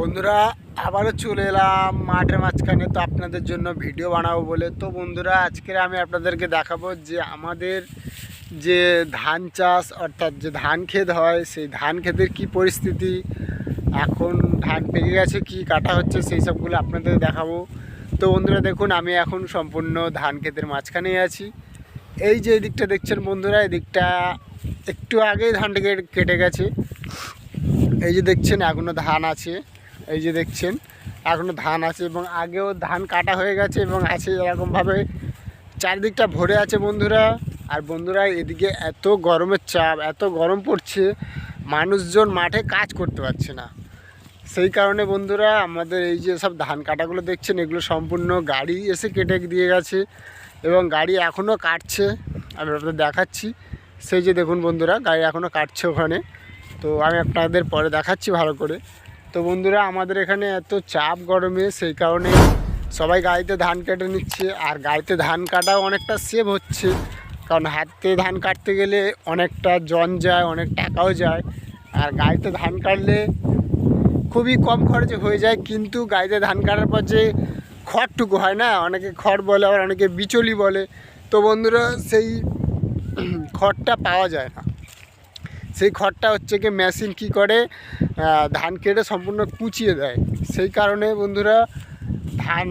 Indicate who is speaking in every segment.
Speaker 1: বন্ধুরা আবারও চলে এলাম মাঠের মাঝখানে, তো আপনাদের জন্য ভিডিও বানাবো বলে। তো বন্ধুরা আজকে আমি আপনাদেরকে দেখাবো যে আমাদের যে ধান চাষ অর্থাৎ যে ধান ক্ষেত হয়, সেই ধান ক্ষেতের কি পরিস্থিতি, এখন ধান পেকে গেছে, কি কাটা হচ্ছে, সেই সবগুলো আপনাদের দেখাবো। তো বন্ধুরা দেখুন, আমি এখন সম্পূর্ণ ধান ক্ষেতের মাঝখানেই আছি। এই যে এদিকটা দেখছেন বন্ধুরা, এদিকটা একটু আগেই ধানটা কেটে গেছে। এই যে দেখছেন এখনও ধান আছে, এই যে দেখছেন এখনও ধান আছে এবং আগেও ধান কাটা হয়ে গেছে এবং আছে এরকমভাবে চারিদিকটা ভরে আছে বন্ধুরা। আর বন্ধুরা এদিকে এত গরমের চাপ, এত গরম পড়ছে, মানুষজন মাঠে কাজ করতে পারছে না। সেই কারণে বন্ধুরা আমাদের এই যে সব ধান কাটাগুলো দেখছেন, এগুলো সম্পূর্ণ গাড়ি এসে কেটে দিয়ে গেছে এবং গাড়ি এখনও কাটছে। আমি আপনাদের দেখাচ্ছি, সেই যে দেখুন বন্ধুরা গাড়ি এখনও কাটছে ওখানে। তো আমি আপনাদের পরে দেখাচ্ছি ভালো করে। তো বন্ধুরা আমাদের এখানে এত চাপ গরমে, সেই কারণে সবাই গাড়িতে ধান কেটে নিচ্ছে। আর গাড়িতে ধান কাটাও অনেকটা সেভ হচ্ছে, কারণ হাতে ধান কাটতে গেলে অনেকটা জন যায়, অনেক টাকাও যায়। আর গাড়িতে ধান কাটলে খুবই কম খরচে হয়ে যায়, কিন্তু গাড়িতে ধান কাটার পর যে খড়টুকু হয় না, অনেকে খড় বলে, আবার অনেকে বিচলি বলে। তো বন্ধুরা সেই খড়টা পাওয়া যায় না। সেই খড়টা হচ্ছে কি মেশিন কি করে, ধান কেটে সম্পূর্ণ কুচিয়ে দেয়। সেই কারণে বন্ধুরা ধান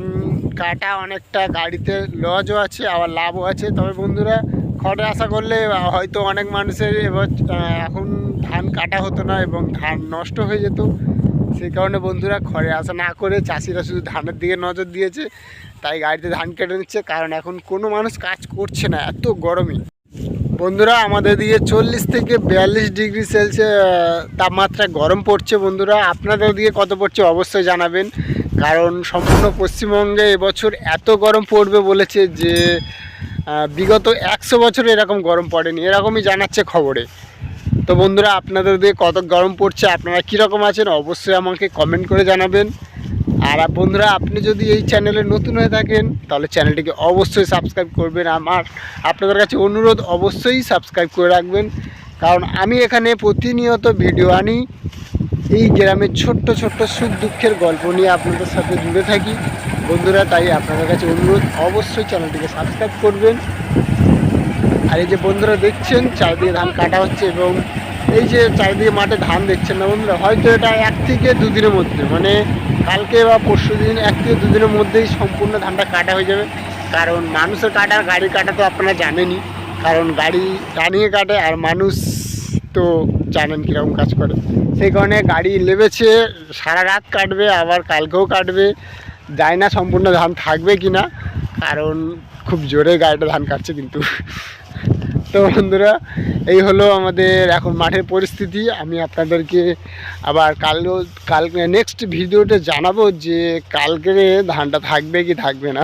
Speaker 1: কাটা অনেকটা গাড়িতে লসও আছে, আবার লাভও আছে। তবে বন্ধুরা খড়ে আশা করলে হয়তো অনেক মানুষের এবার এখন ধান কাটা হতো না এবং ধান নষ্ট হয়ে যেত। সেই কারণে বন্ধুরা খড়ে আশা না করে চাষিরা শুধু ধানের দিকে নজর দিয়েছে, তাই গাড়িতে ধান কেটে নিচ্ছে। কারণ এখন কোনো মানুষ কাজ করছে না এত গরমে। বন্ধুরা আমাদের দিকে 40 থেকে 42 ডিগ্রি সেলসিয়াস তাপমাত্রা গরম পড়ছে। বন্ধুরা আপনাদের দিকে কত পড়ছে অবশ্যই জানাবেন, কারণ সম্পূর্ণ পশ্চিমবঙ্গে এবছর এত গরম পড়বে বলেছে যে বিগত 100 বছরে এরকম গরম পড়েনি, এরকমই জানাচ্ছে খবরে। তো বন্ধুরা আপনাদের দিকে কত গরম পড়ছে, আপনারা কীরকম আছেন অবশ্যই আমাকে কমেন্ট করে জানাবেন। আর বন্ধুরা আপনি যদি এই চ্যানেলে নতুন হয়ে থাকেন তাহলে চ্যানেলটিকে অবশ্যই সাবস্ক্রাইব করবেন। আমার আপনাদের কাছে অনুরোধ, অবশ্যই সাবস্ক্রাইব করে রাখবেন, কারণ আমি এখানে প্রতিনিয়ত ভিডিও আনি এই গ্রামের ছোট্ট ছোট্ট সুখ দুঃখের গল্প নিয়ে আপনাদের সাথে জুড়ে থাকি বন্ধুরা। তাই আপনাদের কাছে অনুরোধ, অবশ্যই চ্যানেলটিকে সাবস্ক্রাইব করবেন। আর এই যে বন্ধুরা দেখছেন চারিদিকে ধান কাটা হচ্ছে এবং এই যে চারিদিকে মাঠে ধান দেখছেন না বন্ধুরা, হয়তো এটা 1 থেকে 2 দিনের মধ্যে, মানে কালকে বা পরশু দিন 1 থেকে 2 দিনের মধ্যেই সম্পূর্ণ ধানটা কাটা হয়ে যাবে। কারণ মানুষের কাটা আর গাড়ির কাটা তো আপনারা জানেনই, কারণ গাড়ি টানিয়ে কাটে আর মানুষ তো জানেন কীরকম কাজ করে। সেই কারণে গাড়ি লেবেছে, সারা রাত কাটবে, আবার কালকেও কাটবে। জানি না সম্পূর্ণ ধান থাকবে কি না, কারণ খুব জোরে গাড়িটা ধান কাটছে কিন্তু। তো বন্ধুরা এই হলো আমাদের এখন মাঠের পরিস্থিতি। আমি আপনাদেরকে আবার কালকে নেক্সট ভিডিওতে জানাবো যে কালকে ধানটা থাকবে কি থাকবে না,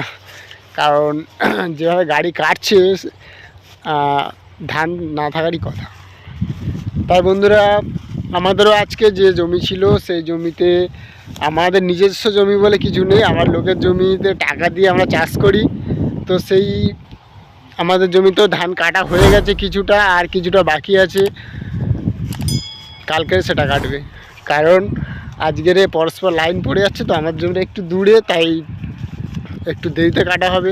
Speaker 1: কারণ যেভাবে গাড়ি কাটছে ধান না থাকারই কথা। তাই বন্ধুরা আমাদেরও আজকে যে জমি ছিল সেই জমিতে, আমাদের নিজস্ব জমি বলে কিছু নেই, আমার লোকের জমিতে টাকা দিয়ে আমরা চাষ করি। তো সেই আমাদের জমিতেও ধান কাটা হয়ে গেছে কিছুটা, আর কিছুটা বাকি আছে, কালকে সেটা কাটবে। কারণ আজকের পরস্পর লাইন পড়ে যাচ্ছে, তো আমার জমিটা একটু দূরে, তাই একটু দেরিতে কাটা হবে।